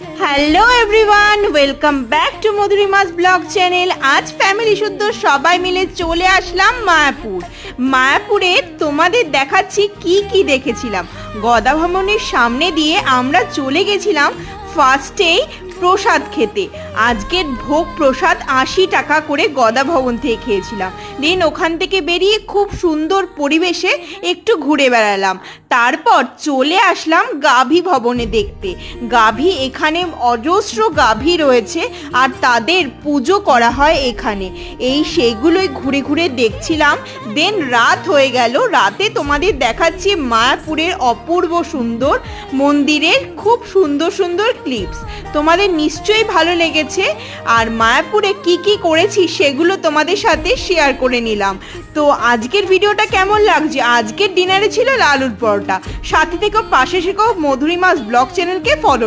Hello everyone, welcome back to Madhurima's blog channel. আজ family শুদ্ধ সবাই মিলে চলে আসলাম মায়াপুরে তোমাদের দেখাচ্ছি কি কি দেখেছিলাম। গদা ভবনের সামনে দিয়ে আমরা চলে গেছিলাম ফার্স্টেই প্রসাদ খেতে। আজকের ভোগ প্রসাদ 80 টাকা করে গদা ভবন থেকে খেয়েছিলাম। দেন ওখান থেকে বেরিয়ে খুব সুন্দর পরিবেশে একটু ঘুরে বেড়ালাম। তারপর চলে আসলাম গাভী ভবনে দেখতে। গাভী এখানে অজস্র গাভী রয়েছে আর তাদের পুজো করা হয় এখানে। সেগুলোই ঘুরে ঘুরে দেখছিলাম। দেন রাত হয়ে গেল। রাতে তোমাদের দেখাচ্ছি মায়াপুরের অপূর্ব সুন্দর মন্দিরের খুব সুন্দর সুন্দর ক্লিপস। তোমাদের নিশ্চয়ই ভালো লেগেছে। আর মায়াপুরে কি কি করেছি সেগুলো তোমাদের সাথে শেয়ার করে নিলাম। তো আজকের ভিডিওটা কেমন লাগছে? আজকের ডিনারে ছিল আলুর পরোটা। সাথে থেকেও পাশে থেকেও মধুরিমাস ব্লগ চ্যানেলকে ফলো